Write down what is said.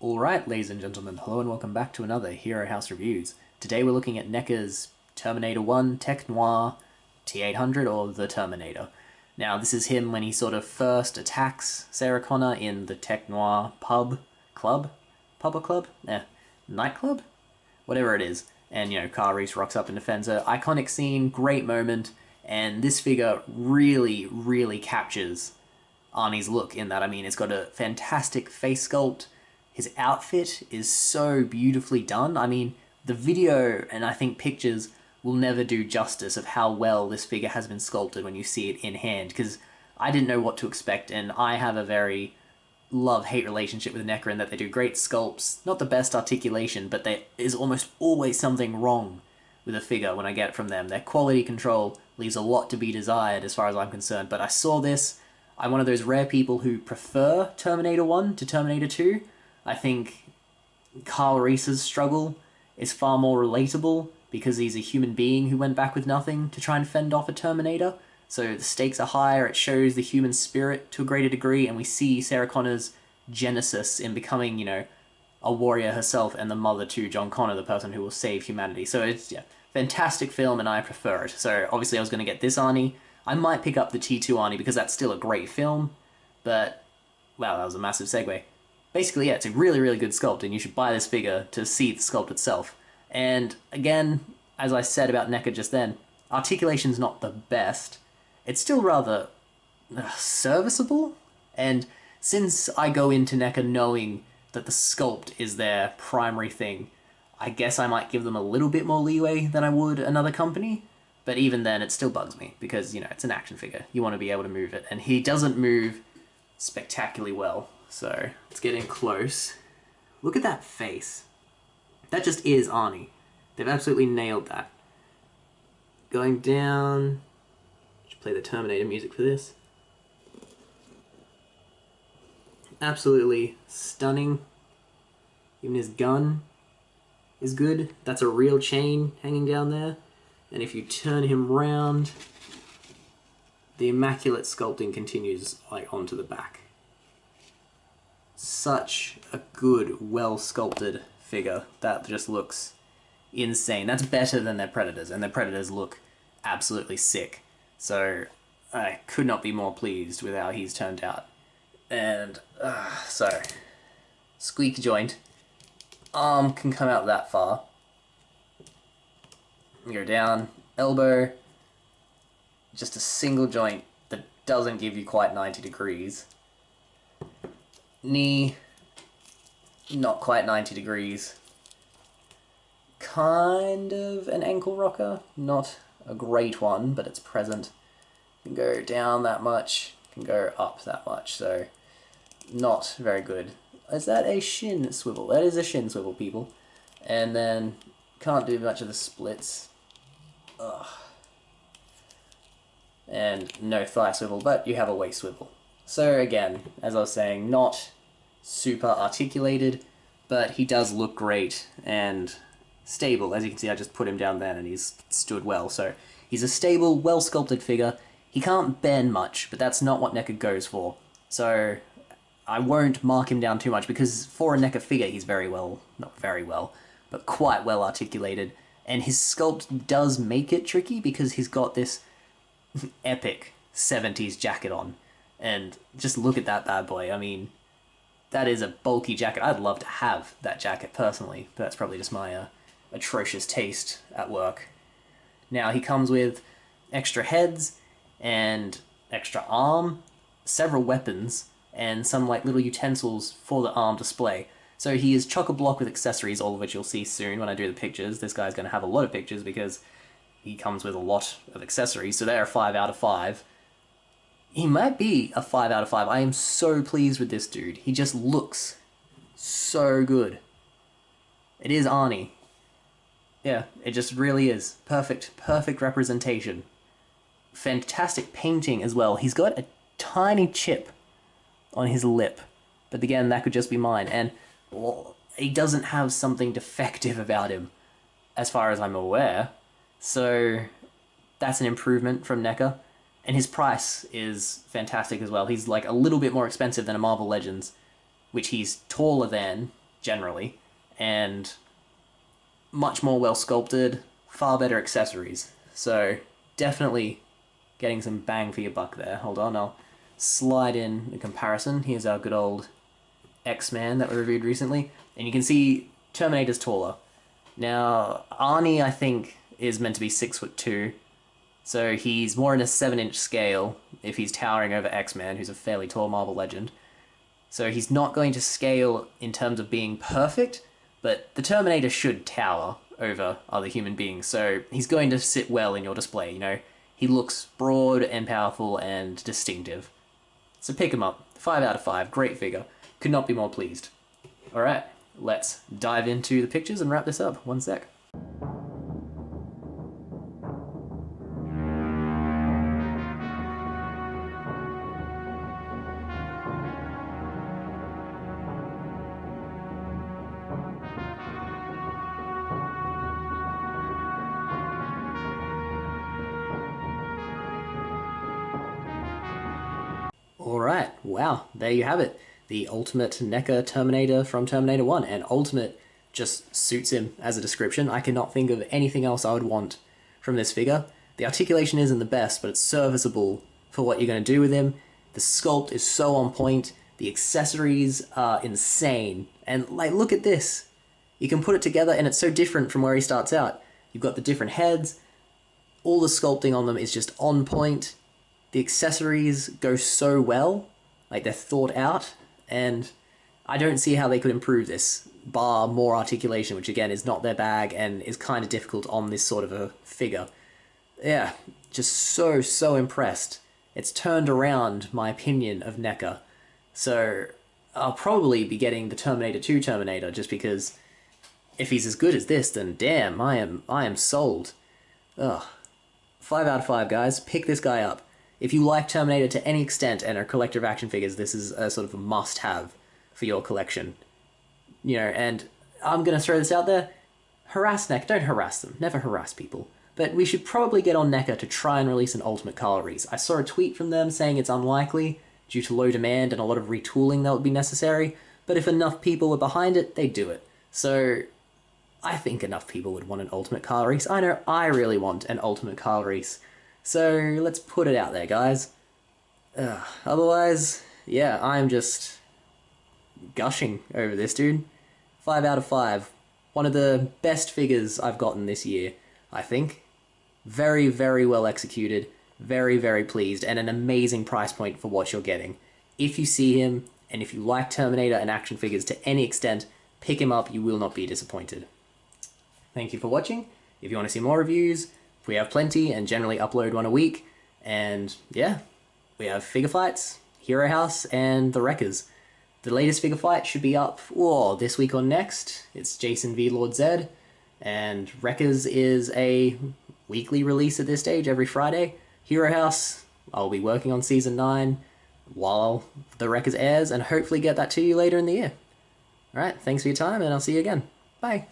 Alright, ladies and gentlemen, hello and welcome back to another Hero House Reviews. Today we're looking at Neca's Terminator 1 Tech Noir T800, or the Terminator. Now, this is him when he sort of first attacks Sarah Connor in the Tech Noir club? Pub or club? Nightclub? Whatever it is. And, Car Reese rocks up and defends her. Iconic scene, great moment, and this figure really, really captures Arnie's look in that. I mean, it's got a fantastic face sculpt. His outfit is so beautifully done. I mean, the video and I think pictures will never do justice of how well this figure has been sculpted when you see it in hand, because I didn't know what to expect, and I have a very love-hate relationship with Neca in that they do great sculpts, not the best articulation, but there is almost always something wrong with a figure when I get it from them. Their quality control leaves a lot to be desired as far as I'm concerned, but I saw this. I'm one of those rare people who prefer Terminator 1 to Terminator 2. I think Carl Reese's struggle is far more relatable because he's a human being who went back with nothing to try and fend off a Terminator. So the stakes are higher, it shows the human spirit to a greater degree, and we see Sarah Connor's genesis in becoming, a warrior herself and the mother to John Connor, the person who will save humanity. So it's, fantastic film and I prefer it. So obviously I was going to get this Arnie. I might pick up the T2 Arnie because that's still a great film, but, wow, that was a massive segue. Basically, yeah, it's a really, really good sculpt, and you should buy this figure to see the sculpt itself. And again, as I said about Neca just then, articulation's not the best. It's still rather serviceable, and since I go into Neca knowing that the sculpt is their primary thing, I guess I might give them a little bit more leeway than I would another company, but even then it still bugs me, because, it's an action figure. You want to be able to move it, and he doesn't move spectacularly well. So, let's get in close. Look at that face. That just is Arnie. They've absolutely nailed that. Going down... Should play the Terminator music for this. Absolutely stunning. Even his gun is good. That's a real chain hanging down there. And if you turn him round, the immaculate sculpting continues onto the back. Such a good, well-sculpted figure. That just looks insane. That's better than their Predators, and their Predators look absolutely sick. So I could not be more pleased with how he's turned out. And, so, squeak joint. Arm can come out that far. Go down, elbow. Just a single joint that doesn't give you quite 90 degrees. Knee, not quite 90 degrees. Kind of an ankle rocker, not a great one, but it's present. Can go down that much, can go up that much, so not very good. Is that a shin swivel? That is a shin swivel, people. And then can't do much of the splits. Ugh. And no thigh swivel, but you have a waist swivel. So again, as I was saying, not super articulated, but he does look great and stable. As you can see, I just put him down then and he's stood well. So he's a stable, well-sculpted figure. He can't bend much, but that's not what Neca goes for. So I won't mark him down too much because for a Neca figure, he's very well, not very well, but quite well articulated. And his sculpt does make it tricky because he's got this epic 70s jacket on. And just look at that bad boy. I mean, that is a bulky jacket. I'd love to have that jacket personally, but that's probably just my atrocious taste at work. Now, he comes with extra heads and extra arm, several weapons, and some little utensils for the arm display. So he is chock-a-block with accessories, all of which you'll see soon when I do the pictures. This guy's going to have a lot of pictures because he comes with a lot of accessories, so they're a 5 out of 5. He might be a 5 out of 5. I am so pleased with this dude. He just looks so good. It is Arnie. Yeah, it just really is. Perfect representation. Fantastic painting as well. He's got a tiny chip on his lip. But again, that could just be mine. And he doesn't have something defective about him, as far as I'm aware. So that's an improvement from Neca. And his price is fantastic as well. He's a little bit more expensive than a Marvel Legends, which he's taller than, generally, and much more well sculpted, far better accessories. So definitely getting some bang for your buck there. Hold on, I'll slide in a comparison. Here's our good old X-Man that we reviewed recently, and you can see Terminator's taller. Now, Arnie, I think, is meant to be 6'2", so he's more in a 7-inch scale if he's towering over X-Man, who's a fairly tall Marvel legend. So he's not going to scale in terms of being perfect, but the Terminator should tower over other human beings, so he's going to sit well in your display, you know? He looks broad and powerful and distinctive. So pick him up. 5 out of 5. Great figure. Could not be more pleased. Alright, let's dive into the pictures and wrap this up. One sec. Alright, wow, there you have it. The ultimate Neca Terminator from Terminator 1, and ultimate just suits him as a description. I cannot think of anything else I would want from this figure. The articulation isn't the best, but it's serviceable for what you're going to do with him. The sculpt is so on point, the accessories are insane, and like, look at this. You can put it together and it's so different from where he starts out. You've got the different heads, all the sculpting on them is just on point. The accessories go so well, like they're thought out, and I don't see how they could improve this, bar more articulation, which again is not their bag and is kind of difficult on this sort of a figure. Yeah, just so impressed. It's turned around my opinion of Neca. So I'll probably be getting the Terminator 2 Terminator just because if he's as good as this, then damn, I am sold. Ugh. 5 out of 5, guys. Pick this guy up. If you like Terminator to any extent and are a collector of action figures, this is a sort of a must-have for your collection. You know, and I'm going to throw this out there. Harass Neca. Don't harass them. Never harass people. But we should probably get on Neca to try and release an Ultimate Carl Reese. I saw a tweet from them saying it's unlikely due to low demand and a lot of retooling that would be necessary, but if enough people were behind it, they'd do it. So I think enough people would want an Ultimate Carl Reese. I know I really want an Ultimate Carl Reese. So let's put it out there, guys. Otherwise, yeah, I'm just gushing over this, dude. 5 out of 5. One of the best figures I've gotten this year, I think. Very, very well executed. Very, very pleased. And an amazing price point for what you're getting. If you see him, and if you like Terminator and action figures to any extent, pick him up. You will not be disappointed. Thank you for watching. If you want to see more reviews, we have plenty and generally upload one a week. And yeah, we have figure fights, Hero House, and the Wreckers. The latest figure fight should be up this week or next. It's Jason v Lord Zed. And Wreckers is a weekly release at this stage, every Friday. Hero House, I'll be working on Season 9 while the Wreckers airs, and hopefully get that to you later in the year. Alright, thanks for your time, and I'll see you again. Bye.